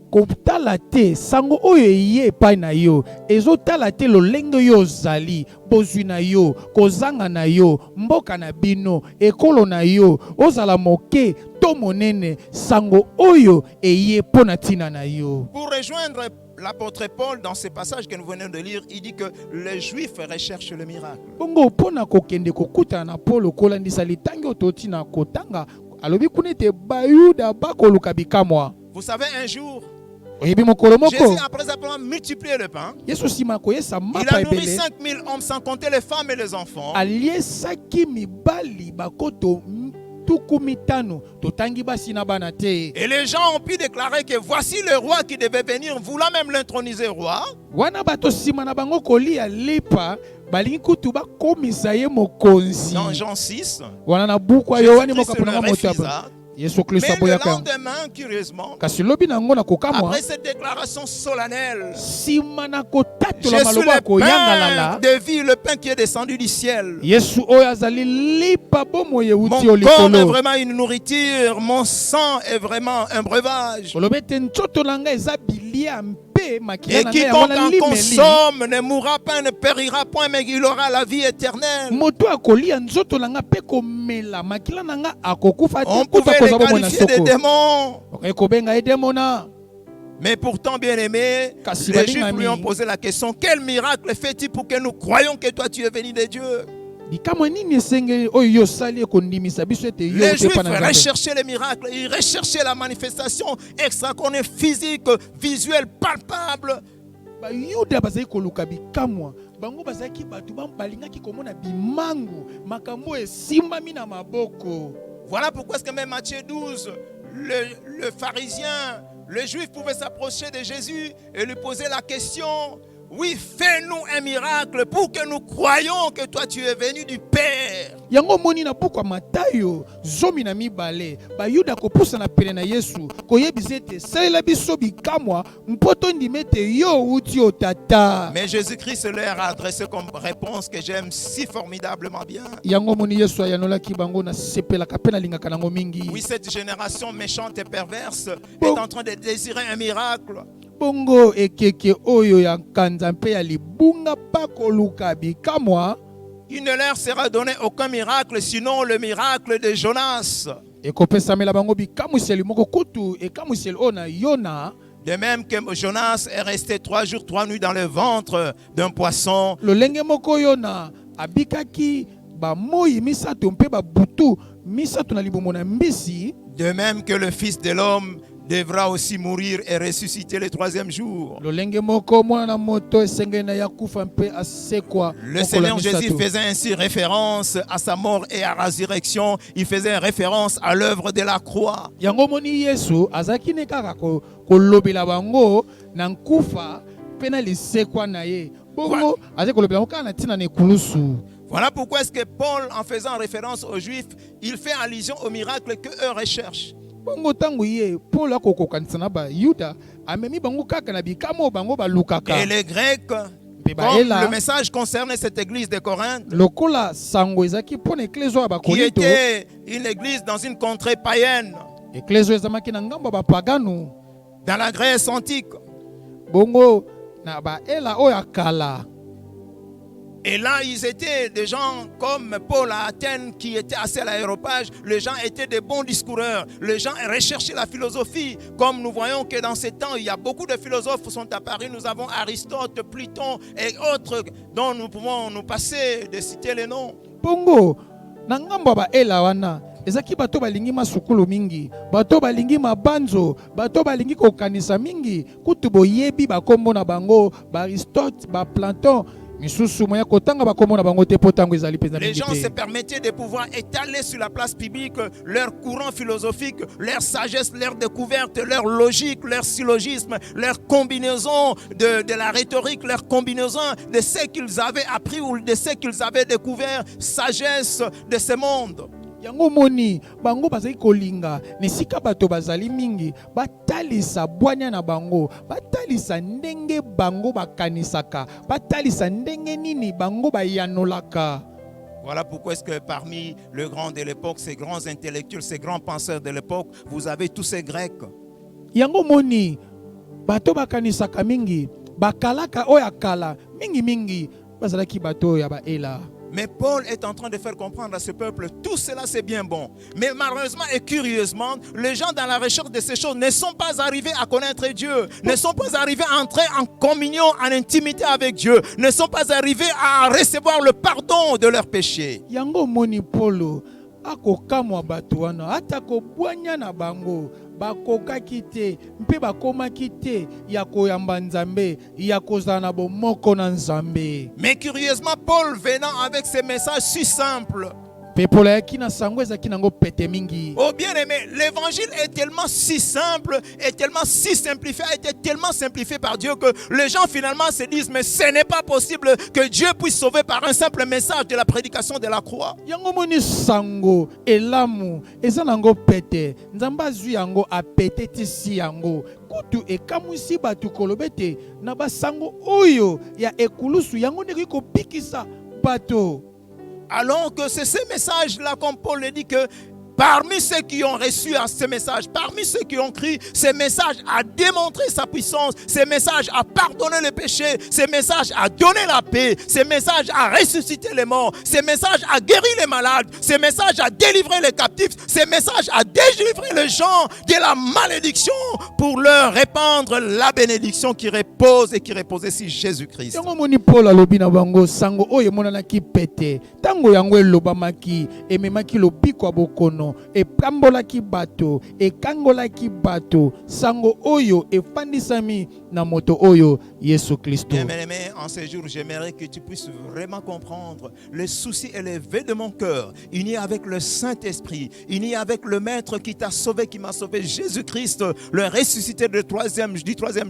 kotala te sango oyo eye epai na yo ezotala te lolenge yo ozali bozwi na yo kozanga na yo mboka na bino ekolo na yo ozala moke to monene sango oyo eye pona tina na yo. Pour rejoindre l'apôtre Paul, dans ce passage que nous venons de lire, il dit que les Juifs recherchent le miracle. Bongo pona kokende kokuta na Paul kolandisa litangi ototi na kotanga alobi kunete bayuda bakoluka bikamwa. Vous savez, un jour, Jésus, après avoir multiplié le pain, il a nourri 5000 hommes sans compter les femmes et les enfants. Et les gens ont pu déclarer que voici le roi qui devait venir, voulant même l'introniser roi. Dans Jean 6, Jésus-Christ le refusa. Mais le lendemain, curieusement, après cette déclaration solennelle, je suis le pain de vie, le pain qui est descendu du ciel. Mon corps est vraiment une nourriture, mon sang est vraiment un breuvage. Et quiconque en consomme ne mourra pas, ne périra point, mais il aura la vie éternelle. On pouvait les qualifier des démons. Mais pourtant, bien aimé, les Juifs lui ont posé la question: quel miracle fais-tu pour que nous croyions que toi tu es venu de Dieu? Les Juifs recherchaient les miracles, ils recherchaient la manifestation extraordinaire, physique, visuelle, palpable. Voilà pourquoi est-ce que même Matthieu 12, le pharisien, le juif pouvait s'approcher de Jésus et lui poser la question: oui, fais-nous un miracle pour que nous croyions que toi tu es venu du Père. Mais Jésus-Christ leur a adressé comme réponse que j'aime si formidablement bien. Oui, cette génération méchante et perverse est en train de désirer un miracle. Il ne leur sera donné aucun miracle, sinon le miracle de Jonas. De même que Jonas est resté 3 jours, 3 nuits dans le ventre d'un poisson. De même que le Fils de l'homme devra aussi mourir et ressusciter le 3e jour. Le Seigneur Jésus faisait ainsi référence à sa mort et à la résurrection. Il faisait référence à l'œuvre de la croix. Voilà pourquoi est-ce que Paul, en faisant référence aux Juifs, il fait allusion au miracle qu'eux recherchent. Et les Grecs, comme le message concernait cette église de Corinthe, qui était une église dans une contrée païenne, dans la Grèce antique. Et là, ils étaient des gens comme Paul à Athènes qui étaient assis à l'aéropage. Les gens étaient des bons discoureurs. Les gens recherchaient la philosophie. Comme nous voyons que dans ces temps, il y a beaucoup de philosophes qui sont apparus. Nous avons Aristote, Pluton et autres dont nous pouvons nous passer de citer les noms. Bongo, nangamba elawana. Ezaki bato balingi masukulu mingi, bato balingi mabanzo, bato balingi kokanisa mingi, kutu boyebi bakombo na bango, Aristote, Platon. Les gens se permettaient de pouvoir étaler sur la place publique leur courant philosophique, leur sagesse, leur découverte, leur logique, leur syllogisme, leur combinaison de la rhétorique, leur combinaison de ce qu'ils avaient appris ou de ce qu'ils avaient découvert, sagesse de ce monde. Yango moni bango bazali kolinga nesika bato bazali mingi batalisa bwanya na bango batalisa ndenge bango bakanisaka batalisa ndenge nini bango bayanolaka. Voilà pourquoi est-ce que parmi les grands de l'époque, ces grands intellectuels, ces grands penseurs de l'époque, vous avez tous ces Grecs. Yango moni bato bakanisaka mingi bakalaka oyakala mingi bazalaki bato ya baela. Mais Paul est en train de faire comprendre à ce peuple, tout cela c'est bien bon. Mais malheureusement et curieusement, les gens dans la recherche de ces choses ne sont pas arrivés à connaître Dieu, ne sont pas arrivés à entrer en communion, en intimité avec Dieu, ne sont pas arrivés à recevoir le pardon de leurs péchés. Yango moni Polo, ako kamwa batuana, atako bwanya na bango. Bakoka kite, mpe bakoma kite, yako yamba nzambe, yako zana bomoko na nzambe. Mais curieusement, Paul venant avec ces messages si simples, Oh bien-aimé, l'évangile est tellement si simple, est tellement si simplifié, a été tellement simplifié par Dieu que les gens finalement se disent mais ce n'est pas possible que Dieu puisse sauver par un simple message de la prédication de la croix. Sango elamu ezanango pete nzamba zwi yango apete tisi yango kutu ekamusi batu kolobete na basango oyo ya ekulusu yango ndeki kopikisa bato. Alors que c'est ce message-là, comme Paul le dit, que parmi ceux qui ont reçu ce message, parmi ceux qui ont crié, ce message a démontré sa puissance, ce message a pardonné les péchés, ce message a donné la paix, ce message a ressuscité les morts, ce message a guéri les malades, ce message a délivré les captifs, ce message a délivré les gens de la malédiction pour leur répandre la bénédiction qui repose et qui reposait sur Jésus-Christ. Paul alobi na bango sango oyo monanaki pete tango yango elobamaki ememaki lobiko abokono e pambolaki bato e kangolaki bato sango oyo e fandisami na moto oyo Yesu Kristo. Bien-aimé, en ce jour, j'aimerais que tu puisses vraiment comprendre le souci élevé de mon cœur, uni avec le Saint-Esprit, uni avec le Maître qui t'a sauvé, qui m'a sauvé, Jésus-Christ, le ressuscité du troisième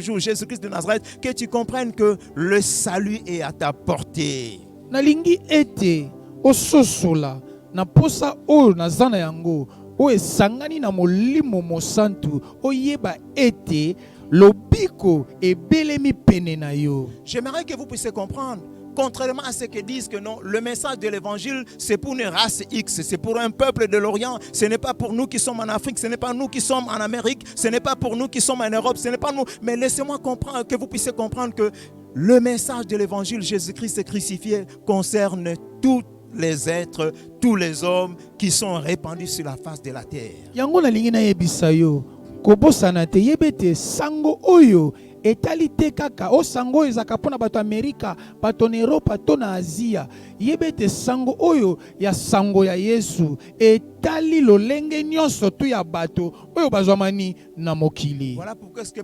jour, Jésus-Christ de Nazareth, que tu comprennes que le salut est à ta portée. Nalingi ete ososola na posa oyo nazana yango o esangani na molimo mosantu oyeba ete lobiko ebelemi pene na yo. J'aimerais que vous puissiez comprendre, contrairement à ceux qui disent que non, le message de l'évangile c'est pour une race X, c'est pour un peuple de l'Orient, ce n'est pas pour nous qui sommes en Afrique, ce n'est pas nous qui sommes en Amérique, ce n'est pas pour nous qui sommes en Europe, ce n'est pas nous. Mais laissez-moi comprendre, que vous puissiez comprendre que le message de l'évangile Jésus-Christ crucifié concerne tous les êtres, tous les hommes qui sont répandus sur la face de la terre. Yango na lingi na yebisa yo kobosana te yebete sango oyo etalité kaka o sango ezaka pona bato Amerika, bato na Europa, to na Asia. Yebete sango oyo ya sango ya Yesu etali lolenge nyonso tu ya bato oyo bazwamani na mokili. Voilà pourquoi est-ce que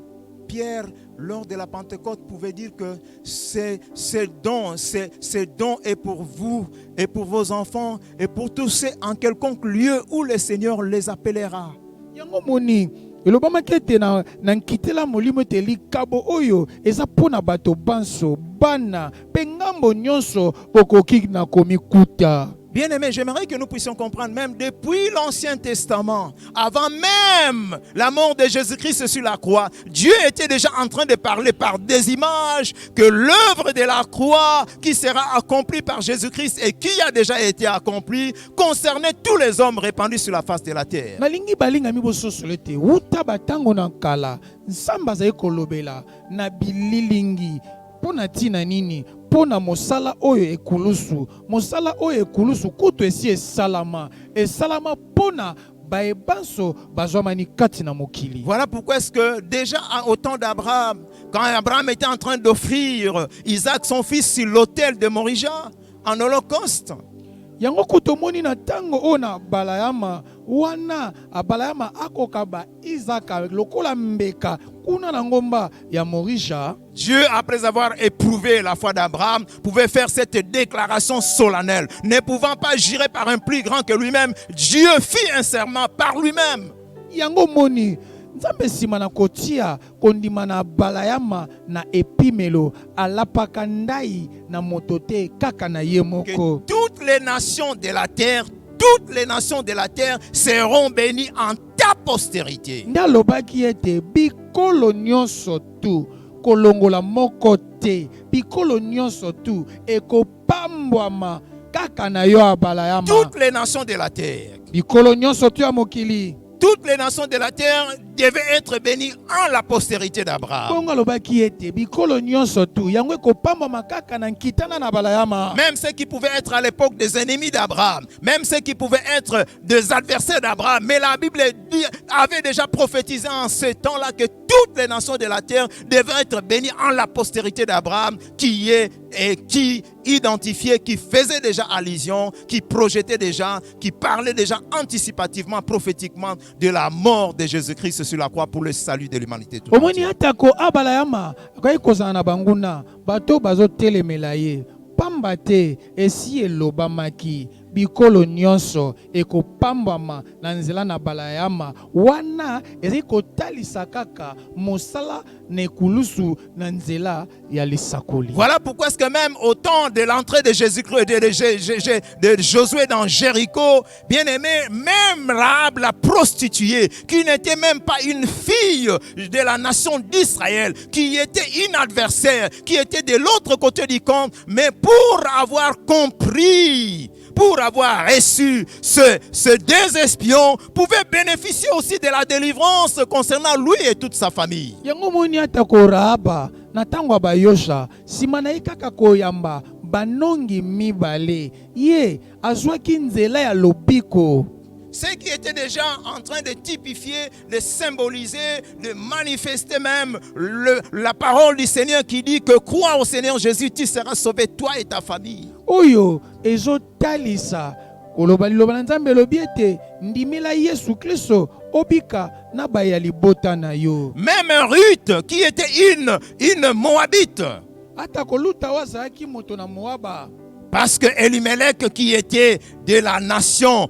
Pierre, lors de la Pentecôte, pouvait dire que ce don est pour vous et pour vos enfants et pour tous ceux en quelconque lieu où le Seigneur les appellera. Yango moni elobama kete na nkitela molimo te likabo oyo eza pona bato banso bana pengambo nyonso bokoki na komikuta. Bien-aimés, j'aimerais que nous puissions comprendre, même depuis l'Ancien Testament, avant même la mort de Jésus-Christ sur la croix, Dieu était déjà en train de parler par des images que l'œuvre de la croix qui sera accomplie par Jésus-Christ et qui a déjà été accomplie concernait tous les hommes répandus sur la face de la terre. Nalingi balinga miboso solete uta batango na kala nsamba za ekolobela na bililingi pona tina nini pona mosala oyo ekulusu kutu esi esalama pona baebanso bazwamani kati na mokili. Voilà pourquoi est-ce que déjà au temps d'Abraham, quand Abraham était en train d'offrir Isaac son fils sur l'autel de Morija en holocauste, yango kutomoni na tango ona balayama wana abalayama akokaba Isaka lokola mbeka kuna na ngomba ya Morija. Dieu, après avoir éprouvé la foi d'Abraham, pouvait faire cette déclaration solennelle. Ne pouvant pas jurer par un plus grand que lui-même, Dieu fit un serment par lui-même. Yango moni nzambe sima na kotia kondima na balayama na epimelo alapaka ndai na motote kaka na ye moko. Toutes les nations de la terre seront bénies en ta postérité. Ndalobaki ete bikolo nyonso tu kolongola moko te bikolo nyonso tu ekopambwama kaka na yo abalayama. Toutes les nations de la terre, bikolo nyonso tu ya mokili, toutes les nations de la terre devaient être bénies en la postérité d'Abraham. Même ceux qui pouvaient être à l'époque des ennemis d'Abraham, même ceux qui pouvaient être des adversaires d'Abraham. Mais la Bible avait déjà prophétisé en ce temps-là que toutes les nations de la terre devaient être bénies en la postérité d'Abraham, qui identifiait, qui faisait déjà allusion, qui projetait déjà, qui parlait déjà anticipativement, prophétiquement de la mort de Jésus-Christ sur la croix pour le salut de l'humanité. Omoni atako abalayama kai kozana banguna bato bazo telemela ye pamba te esi elobamaki bikolo nyonso ekopambwama na nzela na balayama wana ezali kotalisa kaka mosala na ekulusu na nzela ya lisakoli. Voilà pourquoi est-ce que même au temps de l'entrée de Jésus-Christ, de Josué dans Jéricho, bien aimé, même Rahab la prostituée, qui n'était même pas une fille de la nation d'Israël, qui était une adversaire, qui était de l'autre côté du camp, mais pour avoir compris, pour avoir reçu ce deux espions, pouvait bénéficier aussi de la délivrance concernant lui et toute sa famille. Yango moni atako Rahaba na tango bayosha simana ikaka koyamba banongi mibale ye azwaki nzela ya lobiko. Ce qui était déjà en train de typifier, de symboliser, de manifester même la parole du Seigneur qui dit que crois au Seigneur Jésus, tu seras sauvé, toi et ta famille. Oyo ezo talisa koloba liloba na Nzambe lobi ete ndimela Yesu Kristo obika na baya libota na yo. Même Ruth qui était une Moabite. Ata koluta wazaki moto na Moaba. Parce que Elimelech, qui était de la nation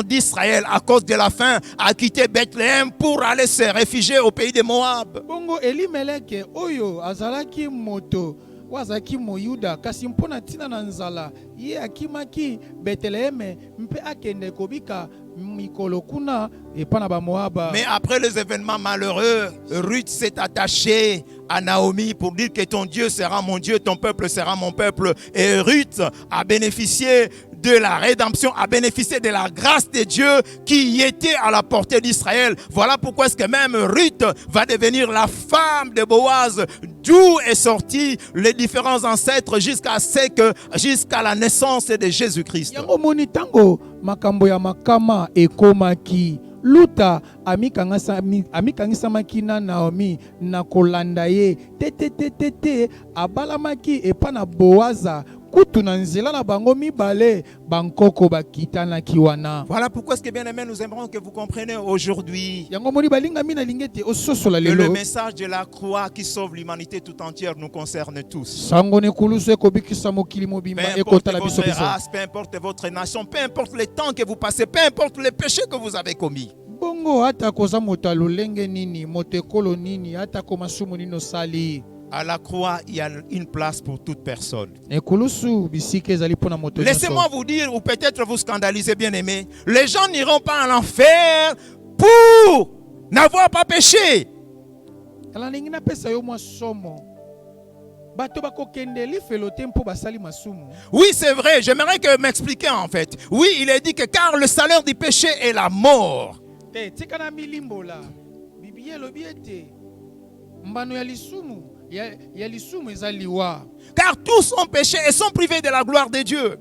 d'Israël à cause de la faim, a quitté Bethléem pour aller se réfugier au pays de Moab. Bongo Elimelech oyo azalaki moto wazaki moyuda kasi mpona tina na nzala ye akimaki Bethléem mpe akende kobika mikolo kuna epana ba Moaba. Mais après les événements malheureux, Ruth s'est attachée à Naomi pour dire que ton Dieu sera mon Dieu, ton peuple sera mon peuple. Et Ruth a bénéficié de la rédemption, a bénéficié de la grâce de Dieu qui était à la portée d'Israël. Voilà pourquoi est-ce que même Ruth va devenir la femme de Boaz, d'où est sorti les différents ancêtres jusqu'à la naissance de Jésus-Christ. Yango moni tango makambo ya makama ekomaki luta amikangisamaki na Naomi na kolanda ye te abalamaki epana Boaza kutu na nzela na bango mibale bankoko bakitana kiwana. Voilà pourquoi est-ce que bien aimé nous aimerons que vous compreniez aujourd'hui yango moni balinga mina lingete ososola que lelo le message de la croix qui sauve l'humanité tout entière nous concerne tous. Sango ne kulusu ekobikisa mokili mobimba Peu importe ekotala biso votre biso. race, peu importe votre nation, peu importe le temps que vous passez, peu importe les péchés que vous avez commis. Bongo hata koza moto alolenge nini moto ekolo nini hata ko masumu nino sali. À la croix, il y a une place pour toute personne. Laissez-moi vous dire, ou peut-être vous scandaliser, bien aimé, les gens n'iront pas en enfer pour n'avoir pas péché. Oui, c'est vrai, j'aimerais que m'expliquiez en fait. Oui, il est dit que car le salaire du péché est la mort. Car tous ont péché et sont privés de la gloire de Dieu.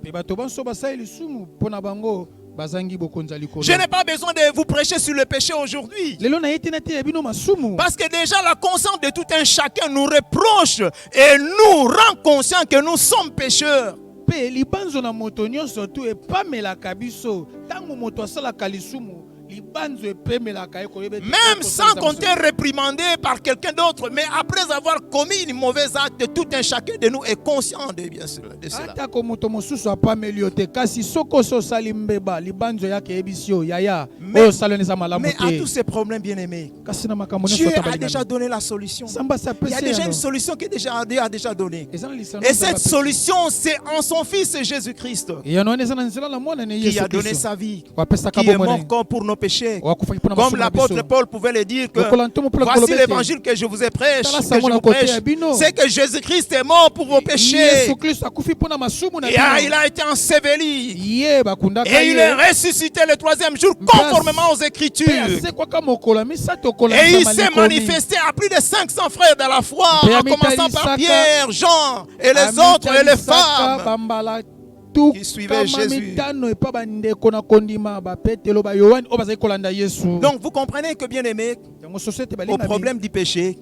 Je n'ai pas besoin de vous prêcher sur le péché aujourd'hui. Parce que déjà la conscience de tout un chacun nous reproche et nous rend conscients que nous sommes pécheurs. Même sans compter réprimandé par quelqu'un d'autre, mais après avoir commis une mauvaise acte, tout un chacun de nous est conscient de bien cela. Mais à tous ces problèmes, bien aimés, Dieu a déjà donné la solution. Il y a déjà une solution que Dieu a déjà donnée. Et cette solution, c'est en son Fils Jésus-Christ, qui a donné sa vie, qui est mort pour nos péchés. Comme l'apôtre Paul pouvait le dire que voici l'évangile que je vous ai prêché, c'est que Jésus-Christ est mort pour vos péchés. Et il a été enseveli. Et il est ressuscité le troisième jour conformément aux Écritures. Et il s'est manifesté à plus de 500 frères de la foi, en commençant par Pierre, Jean et les autres et les femmes qui suivaient Jésus. Donc vous comprenez que, bien aimé, au problème du péché,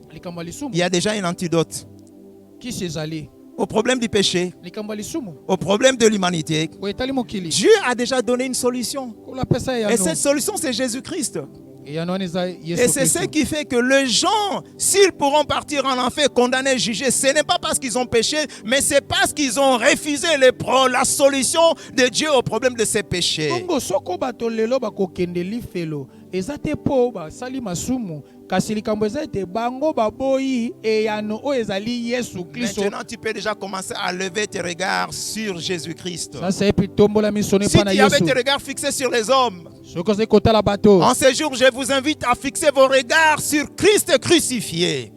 il y a déjà un antidote. Au problème du péché, au problème de l'humanité, Dieu a déjà donné une solution. Et cette solution, c'est Jésus-Christ. Et c'est ce qui fait que les gens, s'ils pourront partir en enfer, condamnés, jugés, ce n'est pas parce qu'ils ont péché, mais c'est parce qu'ils ont refusé la solution de Dieu au problème de ces péchés. Maintenant, tu peux déjà commencer à lever tes regards sur Jésus-Christ. Si tu avais tes regards fixés sur les hommes, en ce jour, je vous invite à fixer vos regards sur Christ crucifié.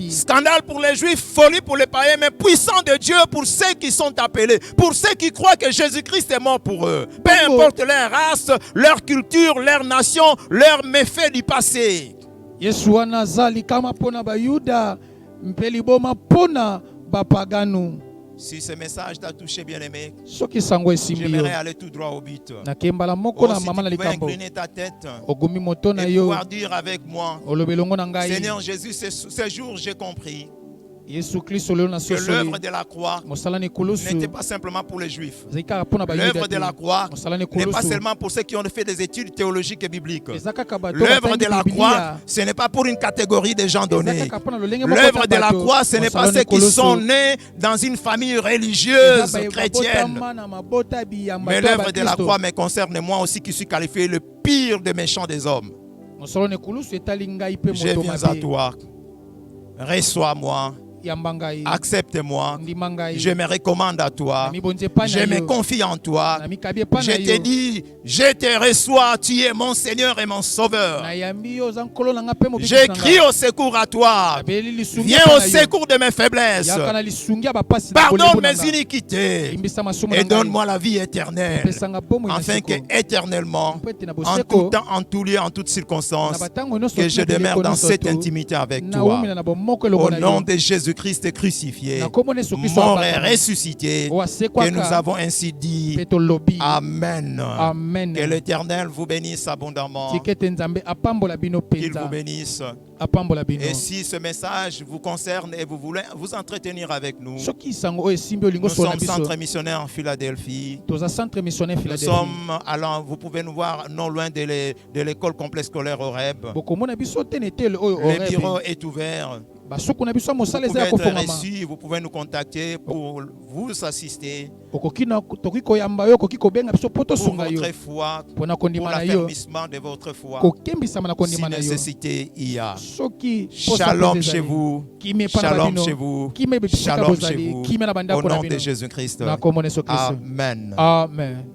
Scandale pour les Juifs, folie pour les païens, mais puissant de Dieu pour ceux qui sont appelés, pour ceux qui croient que Jésus-Christ est mort pour eux. Peu importe leur race, leur culture, leur nation, leurs méfaits du passé. Si ce message t'a touché, bien-aimé, j'aimerais aller tout droit au but. Si tu pouvais incliner ta tête et pouvoir dire avec moi, Seigneur Jésus, ce jour j'ai compris que l'œuvre de la croix n'était pas simplement pour les Juifs. L'œuvre de la croix n'est pas seulement pour ceux qui ont fait des études théologiques et bibliques. L'œuvre de la croix, ce n'est pas pour une catégorie de gens donnés. L'œuvre de la croix, ce n'est pas ceux qui sont nés dans une famille religieuse chrétienne. Mais l'œuvre de la croix me concerne moi aussi qui suis qualifié le pire des méchants des hommes. Je viens à toi. Reçois-moi. Accepte-moi, je me recommande à toi, je me confie en toi, je te dis, je te reçois, tu es mon Seigneur et mon Sauveur. Je crie au secours à toi, viens au secours de mes faiblesses, pardonne mes iniquités et donne-moi la vie éternelle, afin que éternellement, en tout temps, en tout lieu, en toutes circonstances, que je demeure dans cette intimité avec toi. Au nom de Jésus-Christ crucifié, mort et ressuscité, que nous avons ainsi dit Amen. Amen. Que l'Éternel vous bénisse abondamment, qu'il vous bénisse. Et si ce message vous concerne et vous voulez vous entretenir avec nous, nous sommes centre missionnaire en Philadelphie. Nous sommes, alors vous pouvez nous voir non loin de l'école complexe scolaire Horeb. Le bureau est ouvert. Vous pouvez être reçu, vous pouvez nous contacter pour vous assister pour votre foi, pour l'affermissement de votre foi. Si nécessité il y a. Shalom chez vous. Shalom chez vous. Shalom chez vous. Au nom de Jésus-Christ. Amen. Amen.